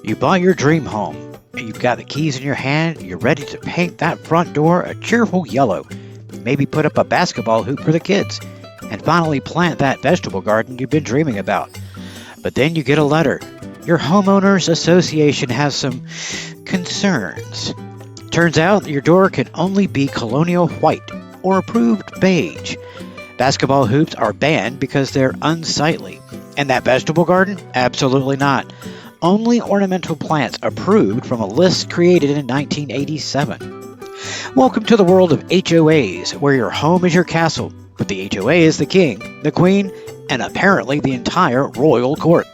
You bought your dream home, and you've got the keys in your hand. You're ready to paint that front door a cheerful yellow. Maybe put up a basketball hoop for the kids, and finally plant that vegetable garden you've been dreaming about. But then you get a letter. Your homeowners association has some concerns. Turns out your door can only be colonial white or approved beige. Basketball hoops are banned because they're unsightly. And that vegetable garden? Absolutely not. Only ornamental plants approved from a list created in 1987. Welcome to the world of HOAs, where your home is your castle, but the HOA is the king, the queen, and apparently the entire royal court.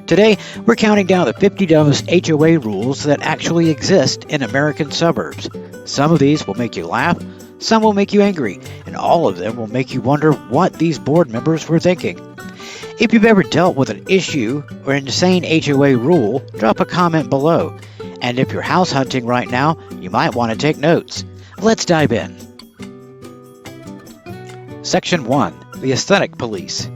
Today, we're counting down the 50 dumbest HOA rules that actually exist in American suburbs. Some of these will make you laugh, some will make you angry, and all of them will make you wonder what these board members were thinking. If you've ever dealt with an issue or insane HOA rule, drop a comment below. And if you're house hunting right now, you might want to take notes. Let's dive in. Section 1. The Aesthetic Police.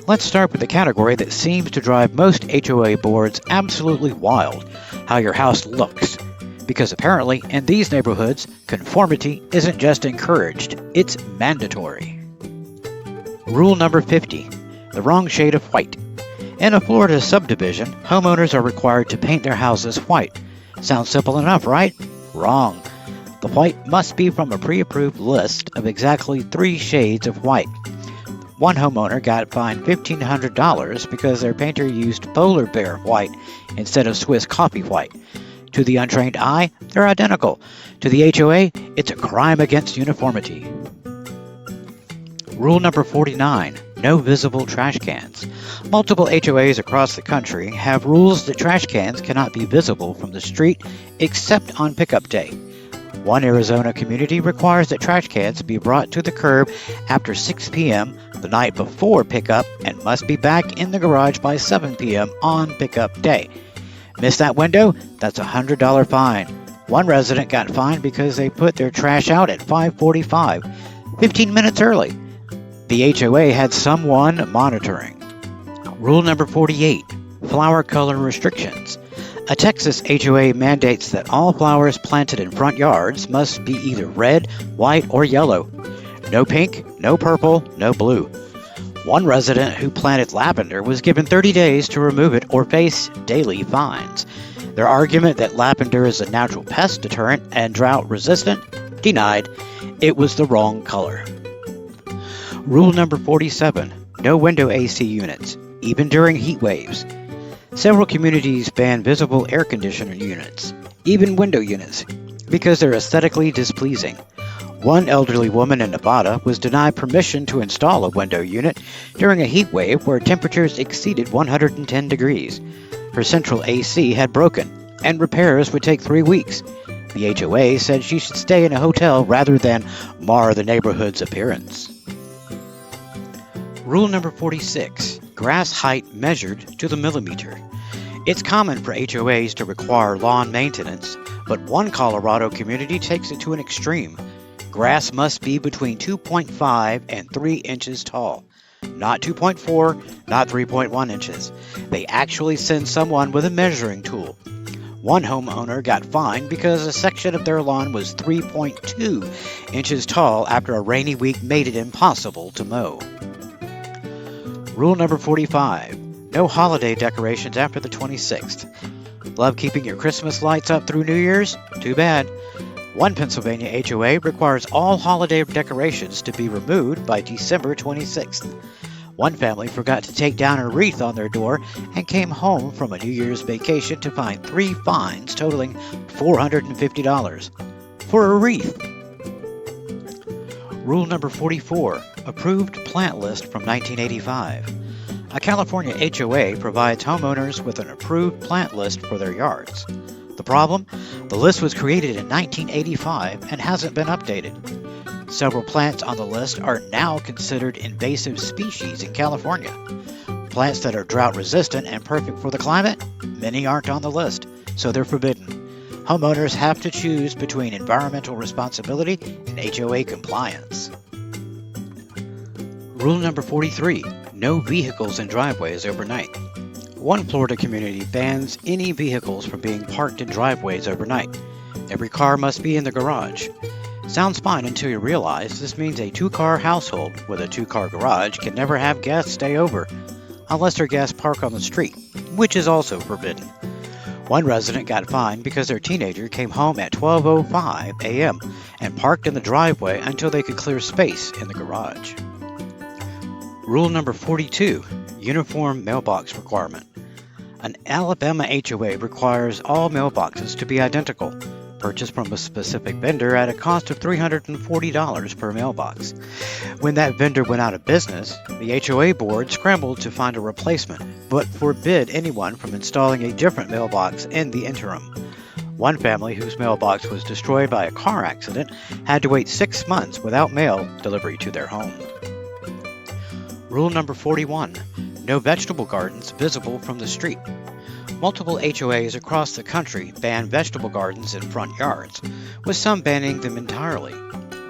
Let's start with the category that seems to drive most HOA boards absolutely wild: how your house looks. Because apparently, in these neighborhoods, conformity isn't just encouraged, it's mandatory. Rule number 50. The wrong shade of white. In a Florida subdivision, homeowners are required to paint their houses white. Sounds simple enough, right? Wrong. The white must be from a pre-approved list of exactly 3 shades of white. One homeowner got fined $1,500 because their painter used polar bear white instead of Swiss coffee white. To the untrained eye, they're identical. To the HOA, it's a crime against uniformity. Rule number 49. No visible trash cans. Multiple HOAs across the country have rules that trash cans cannot be visible from the street except on pickup day. One Arizona community requires that trash cans be brought to the curb after 6 p.m. the night before pickup and must be back in the garage by 7 p.m. on pickup day. Miss that window? That's a $100 fine. One resident got fined because they put their trash out at 5:45, 15 minutes early. The HOA had someone monitoring. Rule number 48. Flower color restrictions. A Texas HOA mandates that all flowers planted in front yards must be either red, white, or yellow. No pink, no purple, no blue. One resident who planted lavender was given 30 days to remove it or face daily fines. Their argument that lavender is a natural pest deterrent and drought resistant? Denied. It was the wrong color. Rule number 47. No window AC units, even during heat waves. Several communities ban visible air conditioner units, even window units, because they're aesthetically displeasing. One elderly woman in Nevada was denied permission to install a window unit during a heat wave where temperatures exceeded 110 degrees. Her central AC had broken, and repairs would take 3 weeks. The HOA said she should stay in a hotel rather than mar the neighborhood's appearance. Rule number 46. Grass height measured to the millimeter. It's common for HOAs to require lawn maintenance, but one Colorado community takes it to an extreme. Grass must be between 2.5 and 3 inches tall. Not 2.4, not 3.1 inches. They actually send someone with a measuring tool. One homeowner got fined because a section of their lawn was 3.2 inches tall after a rainy week made it impossible to mow. Rule number 45. No holiday decorations after the 26th. Love keeping your Christmas lights up through New Year's? Too bad. One Pennsylvania HOA requires all holiday decorations to be removed by December 26th. One family forgot to take down a wreath on their door and came home from a New Year's vacation to find 3 fines totaling $450 for a wreath. Rule number 44. Approved plant list from 1985. A California HOA provides homeowners with an approved plant list for their yards. The problem? The list was created in 1985 and hasn't been updated. Several plants on the list are now considered invasive species in California. Plants that are drought resistant and perfect for the climate? Many aren't on the list, so they're forbidden. Homeowners have to choose between environmental responsibility and HOA compliance. Rule number 43. No vehicles in driveways overnight. One Florida community bans any vehicles from being parked in driveways overnight. Every car must be in the garage. Sounds fine until you realize this means a two-car household with a two-car garage can never have guests stay over, unless their guests park on the street, which is also forbidden. One resident got fined because their teenager came home at 12:05 a.m. and parked in the driveway until they could clear space in the garage. Rule number 42, Uniform Mailbox Requirement. An Alabama HOA requires all mailboxes to be identical, purchased from a specific vendor at a cost of $340 per mailbox. When that vendor went out of business, the HOA board scrambled to find a replacement, but forbid anyone from installing a different mailbox in the interim. One family whose mailbox was destroyed by a car accident had to wait 6 months without mail delivery to their home. Rule number 41, no vegetable gardens visible from the street. Multiple HOAs across the country ban vegetable gardens in front yards, with some banning them entirely.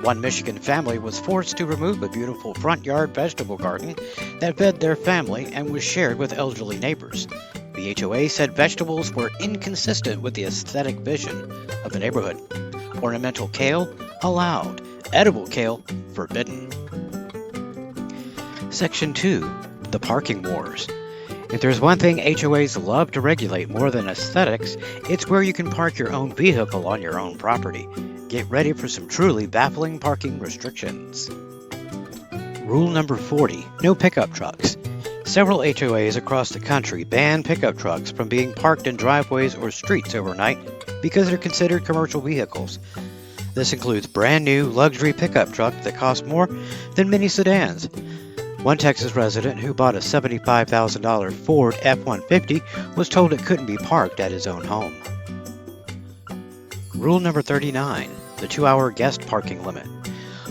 One Michigan family was forced to remove a beautiful front yard vegetable garden that fed their family and was shared with elderly neighbors. The HOA said vegetables were inconsistent with the aesthetic vision of the neighborhood. Ornamental kale allowed, edible kale forbidden. Section 2. The Parking Wars. If there's one thing HOAs love to regulate more than aesthetics, it's where you can park your own vehicle on your own property. Get ready for some truly baffling parking restrictions. Rule number 40. No pickup trucks. Several HOAs across the country ban pickup trucks from being parked in driveways or streets overnight because they're considered commercial vehicles. This includes brand new luxury pickup trucks that cost more than many sedans. One Texas resident who bought a $75,000 Ford F-150 was told it couldn't be parked at his own home. Rule number 39, the 2-hour guest parking limit.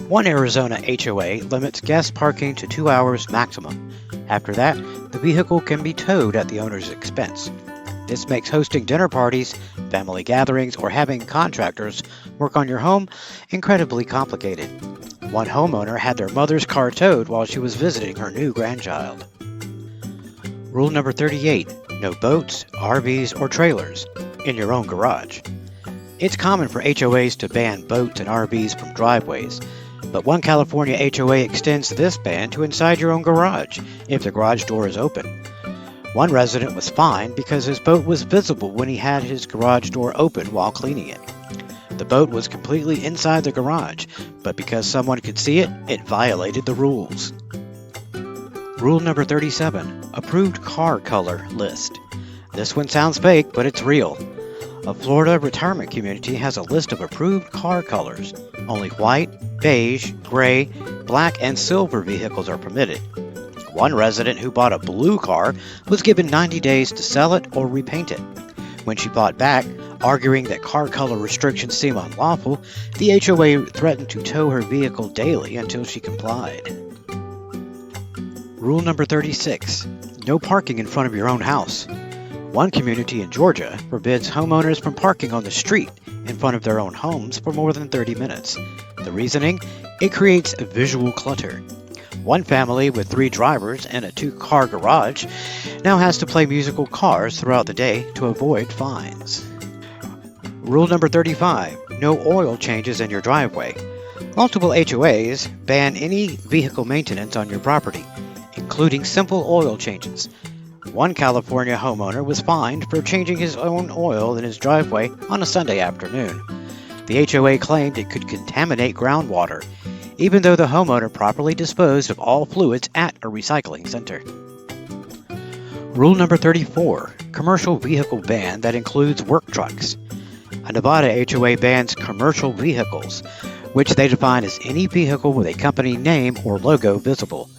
One Arizona HOA limits guest parking to 2 hours maximum. After that, the vehicle can be towed at the owner's expense. This makes hosting dinner parties, family gatherings, or having contractors work on your home incredibly complicated. One homeowner had their mother's car towed while she was visiting her new grandchild. Rule number 38, no boats, RVs, or trailers in your own garage. It's common for HOAs to ban boats and RVs from driveways, but one California HOA extends this ban to inside your own garage if the garage door is open. One resident was fined because his boat was visible when he had his garage door open while cleaning it. The boat was completely inside the garage, but because someone could see it, it violated the rules. Rule number 37, approved car color list. This one sounds fake, but it's real. A Florida retirement community has a list of approved car colors. Only white, beige, gray, black, and silver vehicles are permitted. One resident who bought a blue car was given 90 days to sell it or repaint it. When she fought back, arguing that car color restrictions seem unlawful, the HOA threatened to tow her vehicle daily until she complied. Rule number 36, no parking in front of your own house. One community in Georgia forbids homeowners from parking on the street in front of their own homes for more than 30 minutes. The reasoning? It creates visual clutter. One family with 3 drivers and a 2-car garage now has to play musical cars throughout the day to avoid fines. Rule number 35, no oil changes in your driveway. Multiple HOAs ban any vehicle maintenance on your property, including simple oil changes. One California homeowner was fined for changing his own oil in his driveway on a Sunday afternoon. The HOA claimed it could contaminate groundwater, even though the homeowner properly disposed of all fluids at a recycling center. Rule number 34, commercial vehicle ban that includes work trucks. A Nevada HOA bans commercial vehicles, which they define as any vehicle with a company name or logo visible.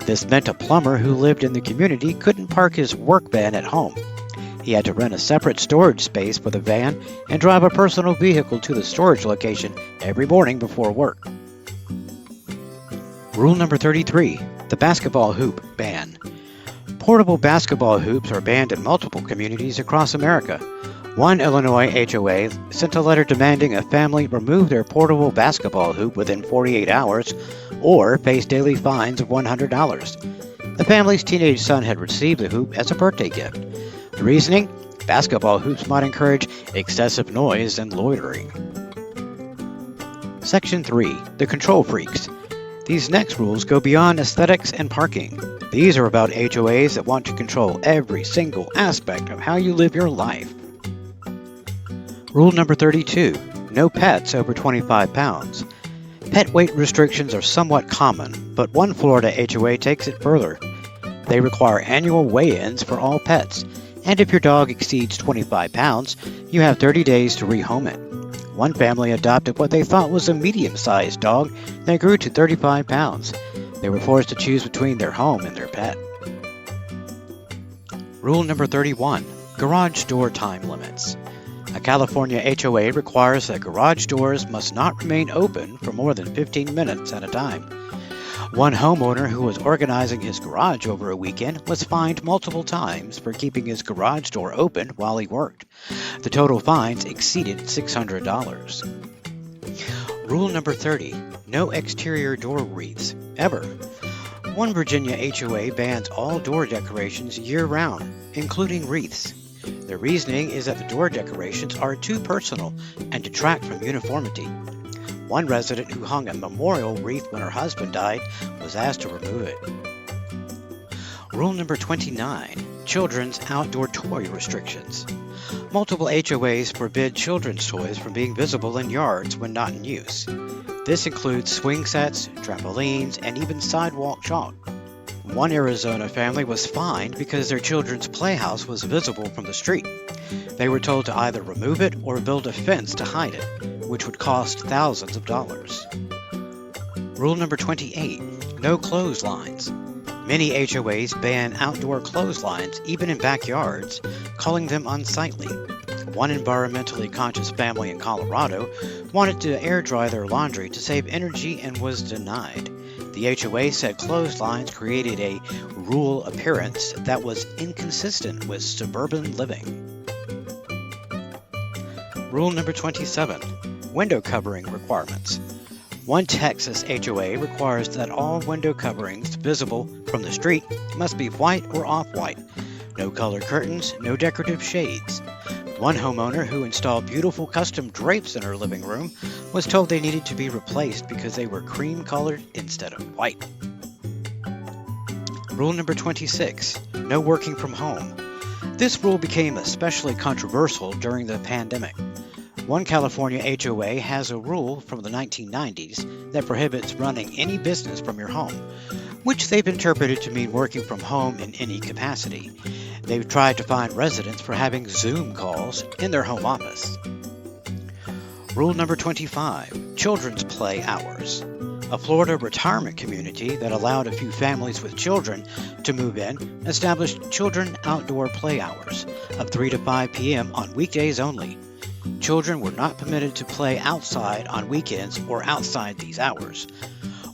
This meant a plumber who lived in the community couldn't park his work van at home. He had to rent a separate storage space for the van and drive a personal vehicle to the storage location every morning before work. Rule number 33, the basketball hoop ban. Portable basketball hoops are banned in multiple communities across America. One Illinois HOA sent a letter demanding a family remove their portable basketball hoop within 48 hours or face daily fines of $100. The family's teenage son had received the hoop as a birthday gift. The reasoning? Basketball hoops might encourage excessive noise and loitering. Section 3. The Control Freaks. These next rules go beyond aesthetics and parking. These are about HOAs that want to control every single aspect of how you live your life. Rule number 32. No pets over 25 pounds. Pet weight restrictions are somewhat common, but one Florida HOA takes it further. They require annual weigh-ins for all pets, and if your dog exceeds 25 pounds, you have 30 days to rehome it. One family adopted what they thought was a medium-sized dog that grew to 35 pounds. They were forced to choose between their home and their pet. Rule number 31. Garage door time limits. A California HOA requires that garage doors must not remain open for more than 15 minutes at a time. One homeowner who was organizing his garage over a weekend was fined multiple times for keeping his garage door open while he worked. The total fines exceeded $600. Rule number 30. No exterior door wreaths, ever. One Virginia HOA bans all door decorations year-round, including wreaths. The reasoning is that the door decorations are too personal and detract from uniformity. One resident who hung a memorial wreath when her husband died was asked to remove it. Rule number 29. Children's outdoor toy restrictions. Multiple HOAs forbid children's toys from being visible in yards when not in use. This includes swing sets, trampolines, and even sidewalk chalk. One Arizona family was fined because their children's playhouse was visible from the street. They were told to either remove it or build a fence to hide it, which would cost thousands of dollars. Rule number 28. No clotheslines. Many HOAs ban outdoor clotheslines even in backyards, calling them unsightly. One environmentally conscious family in Colorado wanted to air dry their laundry to save energy and was denied. The HOA said clotheslines created a rural appearance that was inconsistent with suburban living. Rule number 27. Window covering requirements. One Texas HOA requires that all window coverings visible from the street must be white or off-white. No colored curtains, no decorative shades. One homeowner who installed beautiful custom drapes in her living room was told they needed to be replaced because they were cream-colored instead of white. Rule number 26. No working from home. This rule became especially controversial during the pandemic. One California HOA has a rule from the 1990s that prohibits running any business from your home, which they've interpreted to mean working from home in any capacity. They've tried to fine residents for having Zoom calls in their home office. Rule number 25. Children's play hours. A Florida retirement community that allowed a few families with children to move in established children outdoor play hours of 3 to 5 p.m. on weekdays only. Children were not permitted to play outside on weekends or outside these hours.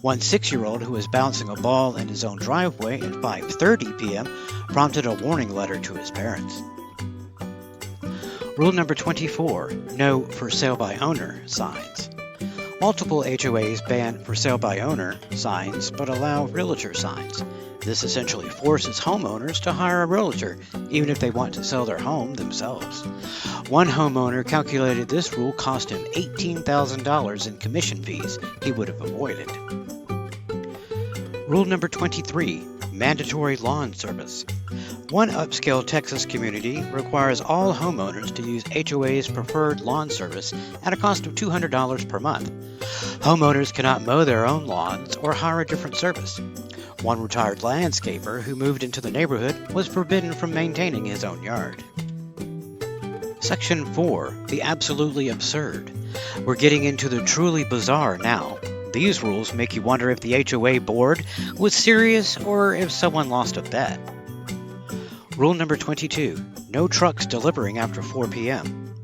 One 6-year-old who was bouncing a ball in his own driveway at 5:30 p.m. prompted a warning letter to his parents. Rule number 24. No for sale by owner signs. Multiple HOAs ban for sale by owner signs but allow realtor signs. This essentially forces homeowners to hire a realtor, even if they want to sell their home themselves. One homeowner calculated this rule cost him $18,000 in commission fees he would have avoided. Rule number 23. Mandatory lawn service. One upscale Texas community requires all homeowners to use HOA's preferred lawn service at a cost of $200 per month. Homeowners cannot mow their own lawns or hire a different service. One retired landscaper who moved into the neighborhood was forbidden from maintaining his own yard. Section 4. The absolutely absurd. We're getting into the truly bizarre now. These rules make you wonder if the HOA board was serious or if someone lost a bet. Rule number 22. No trucks delivering after 4 p.m.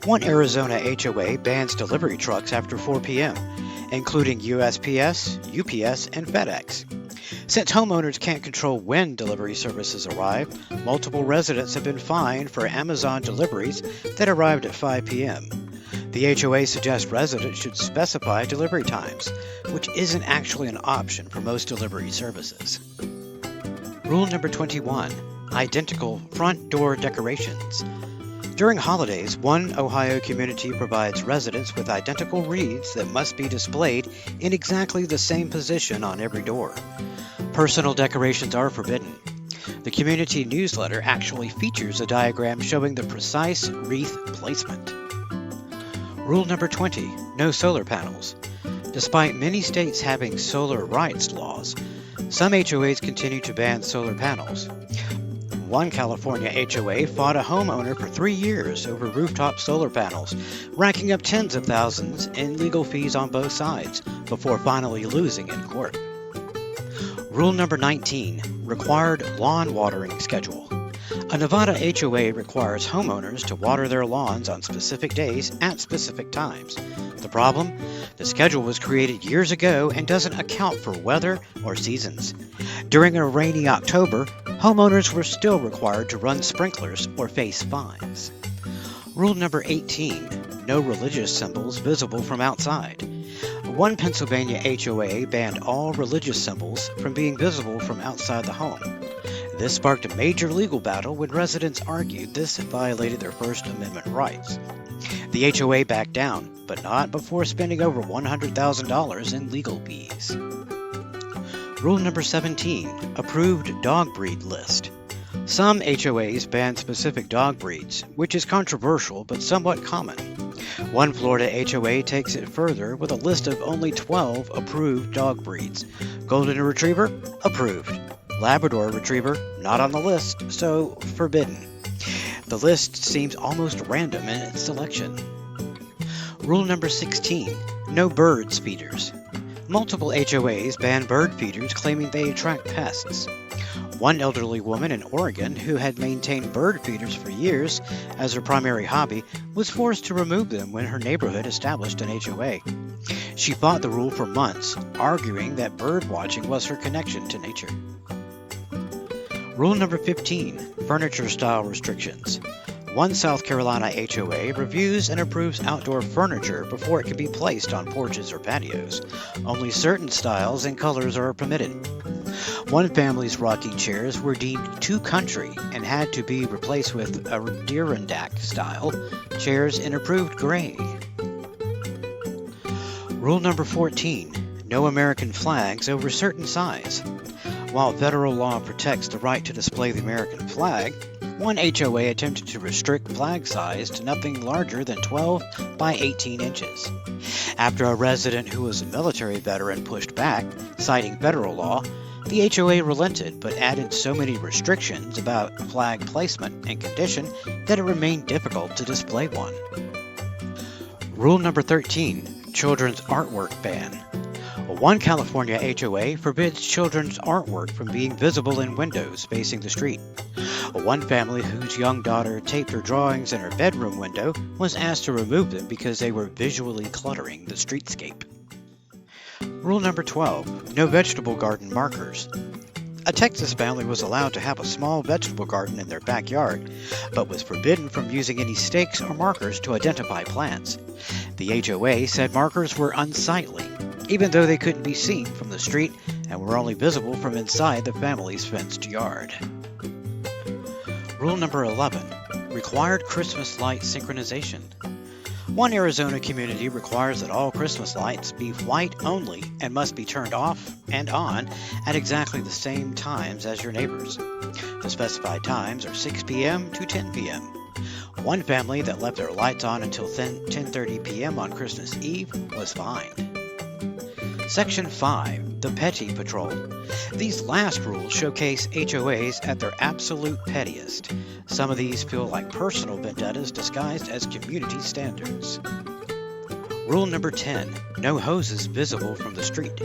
One Arizona HOA bans delivery trucks after 4 p.m., including USPS, UPS, and FedEx. Since homeowners can't control when delivery services arrive, multiple residents have been fined for Amazon deliveries that arrived at 5 p.m. The HOA suggests residents should specify delivery times, which isn't actually an option for most delivery services. Rule number 21. Identical front door decorations. During holidays, one Ohio community provides residents with identical wreaths that must be displayed in exactly the same position on every door. Personal decorations are forbidden. The community newsletter actually features a diagram showing the precise wreath placement. Rule number 20, no solar panels. Despite many states having solar rights laws, some HOAs continue to ban solar panels. One California HOA fought a homeowner for 3 years over rooftop solar panels, racking up tens of thousands in legal fees on both sides, before finally losing in court. Rule number 19, required lawn watering schedule. A Nevada HOA requires homeowners to water their lawns on specific days at specific times. The problem? The schedule was created years ago and doesn't account for weather or seasons. During a rainy October, homeowners were still required to run sprinklers or face fines. Rule number 18, no religious symbols visible from outside. One Pennsylvania HOA banned all religious symbols from being visible from outside the home. This sparked a major legal battle when residents argued this violated their First Amendment rights. The HOA backed down, but not before spending over $100,000 in legal fees. Rule number 17, approved dog breed list. Some HOAs ban specific dog breeds, which is controversial but somewhat common. One Florida HOA takes it further with a list of only 12 approved dog breeds. Golden Retriever? Approved. Labrador Retriever? Not on the list, so forbidden. The list seems almost random in its selection. Rule number 16, no bird feeders. Multiple HOAs ban bird feeders claiming they attract pests. One elderly woman in Oregon who had maintained bird feeders for years as her primary hobby was forced to remove them when her neighborhood established an HOA. She fought the rule for months, arguing that bird watching was her connection to nature. Rule number 15, furniture style restrictions. One South Carolina HOA reviews and approves outdoor furniture before it can be placed on porches or patios. Only certain styles and colors are permitted. One family's rocking chairs were deemed too country and had to be replaced with Adirondack style chairs in approved gray. Rule number 14, no American flags over certain size. While federal law protects the right to display the American flag, one HOA attempted to restrict flag size to nothing larger than 12 by 18 inches. After a resident who was a military veteran pushed back, citing federal law, the HOA relented but added so many restrictions about flag placement and condition that it remained difficult to display one. Rule number 13, children's artwork ban. One California HOA forbids children's artwork from being visible in windows facing the street. One family whose young daughter taped her drawings in her bedroom window was asked to remove them because they were visually cluttering the streetscape. Rule number 12, no vegetable garden markers. A Texas family was allowed to have a small vegetable garden in their backyard, but was forbidden from using any stakes or markers to identify plants. The HOA said markers were unsightly, even though they couldn't be seen from the street and were only visible from inside the family's fenced yard. Rule number 11, required Christmas light synchronization. One Arizona community requires that all Christmas lights be white only and must be turned off and on at exactly the same times as your neighbors. The specified times are 6 p.m. to 10 p.m. One family that left their lights on until 10:30 p.m. on Christmas Eve was fined. Section 5, the Petty Patrol. These last rules showcase HOAs at their absolute pettiest. Some of these feel like personal vendettas disguised as community standards. Rule number 10, no hoses visible from the street.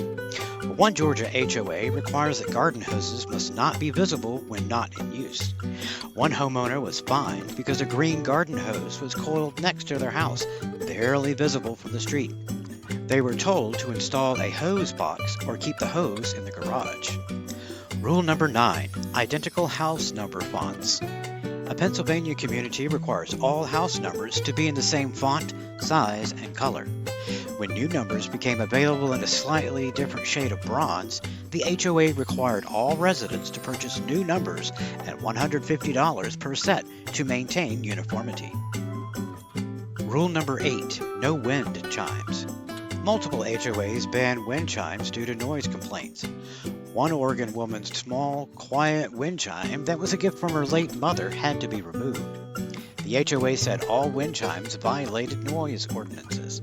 One Georgia HOA requires that garden hoses must not be visible when not in use. One homeowner was fined because a green garden hose was coiled next to their house, barely visible from the street. They were told to install a hose box or keep the hose in the garage. Rule number 9, identical house number fonts. A Pennsylvania community requires all house numbers to be in the same font, size, and color. When new numbers became available in a slightly different shade of bronze, the HOA required all residents to purchase new numbers at $150 per set to maintain uniformity. Rule number 8. No wind chimes. Multiple HOAs ban wind chimes due to noise complaints. One Oregon woman's small, quiet wind chime that was a gift from her late mother had to be removed. The HOA said all wind chimes violated noise ordinances,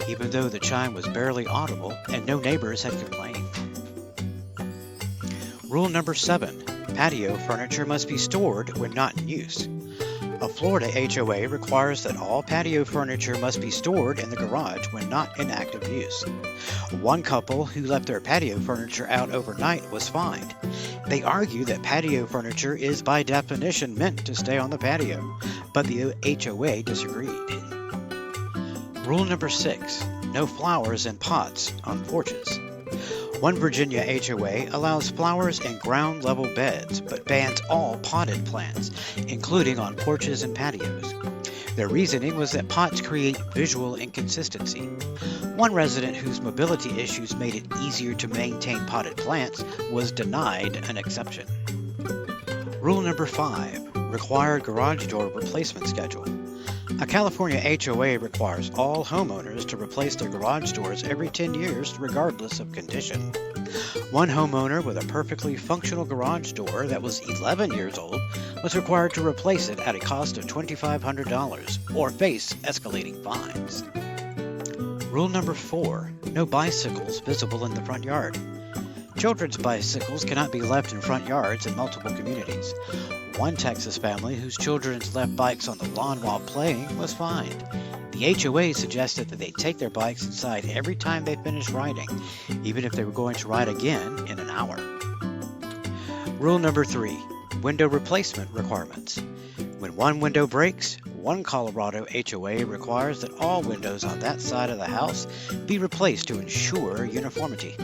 even though the chime was barely audible and no neighbors had complained. Rule number 7. Patio furniture must be stored when not in use. A Florida HOA requires that all patio furniture must be stored in the garage when not in active use. One couple who left their patio furniture out overnight was fined. They argue that patio furniture is by definition meant to stay on the patio, but the HOA disagreed. Rule number 6. No flowers in pots on porches. One Virginia HOA allows flowers in ground-level beds, but bans all potted plants, including on porches and patios. Their reasoning was that pots create visual inconsistency. One resident whose mobility issues made it easier to maintain potted plants was denied an exception. Rule number 5. Required garage door replacement schedule. A California HOA requires all homeowners to replace their garage doors every 10 years regardless of condition. One homeowner with a perfectly functional garage door that was 11 years old was required to replace it at a cost of $2,500 or face escalating fines. Rule number 4. No bicycles visible in the front yard. Children's bicycles cannot be left in front yards in multiple communities. One Texas family whose children left bikes on the lawn while playing was fined. The HOA suggested that they take their bikes inside every time they finished riding, even if they were going to ride again in an hour. Rule number 3. Window replacement requirements. When one window breaks, one Colorado HOA requires that all windows on that side of the house be replaced to ensure uniformity.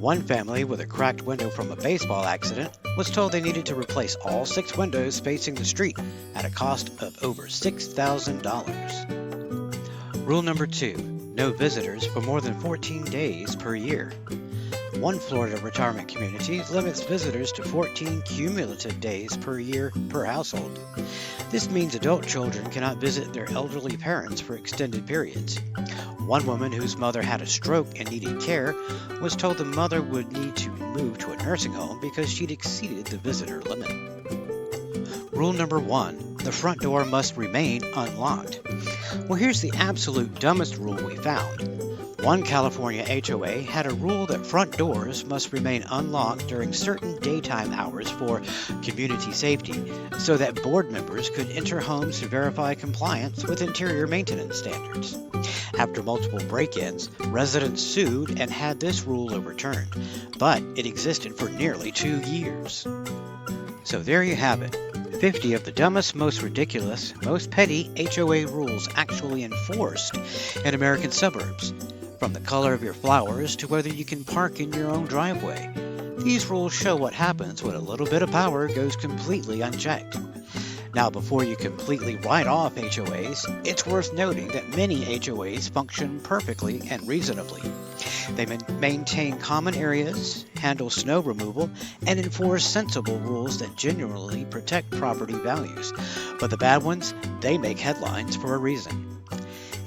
One family with a cracked window from a baseball accident was told they needed to replace all 6 windows facing the street at a cost of over $6,000. Rule number 2. No visitors for more than 14 days per year. One Florida retirement community limits visitors to 14 cumulative days per year per household. This means adult children cannot visit their elderly parents for extended periods. One woman whose mother had a stroke and needed care was told the mother would need to move to a nursing home because she'd exceeded the visitor limit. Rule number 1. The front door must remain unlocked. Well, here's the absolute dumbest rule we found. One California HOA had a rule that front doors must remain unlocked during certain daytime hours for community safety, so that board members could enter homes to verify compliance with interior maintenance standards. After multiple break-ins, residents sued and had this rule overturned, but it existed for nearly 2 years. So there you have it. 50 of the dumbest, most ridiculous, most petty HOA rules actually enforced in American suburbs. From the color of your flowers to whether you can park in your own driveway. These rules show what happens when a little bit of power goes completely unchecked. Now, before you completely write off HOAs, it's worth noting that many HOAs function perfectly and reasonably. They maintain common areas, handle snow removal, and enforce sensible rules that genuinely protect property values. But the bad ones, they make headlines for a reason.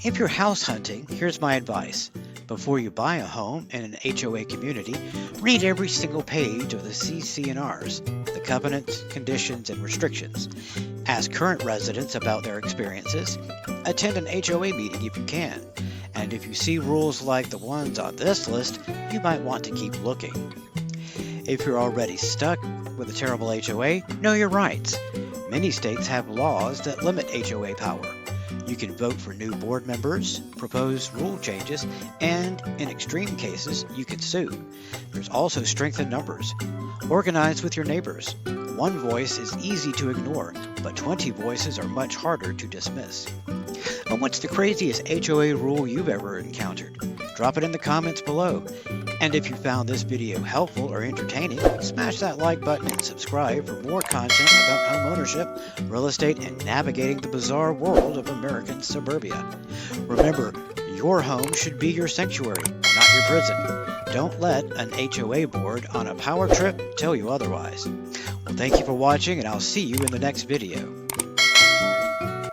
If you're house hunting, here's my advice. Before you buy a home in an HOA community, read every single page of the CC&Rs, the covenants, conditions, and restrictions. Ask current residents about their experiences. Attend an HOA meeting if you can. And if you see rules like the ones on this list, you might want to keep looking. If you're already stuck with a terrible HOA, know your rights. Many states have laws that limit HOA power. You can vote for new board members, propose rule changes, and, in extreme cases, you can sue. There's also strength in numbers. Organize with your neighbors. One voice is easy to ignore, but 20 voices are much harder to dismiss. And what's the craziest HOA rule you've ever encountered? Drop it in the comments below. And if you found this video helpful or entertaining, smash that like button and subscribe for more content about homeownership, real estate, and navigating the bizarre world of American suburbia. Remember, Your home should be your sanctuary, not your prison. Don't let an HOA board on a power trip tell you otherwise. Well, thank you for watching, and I'll see you in the next video.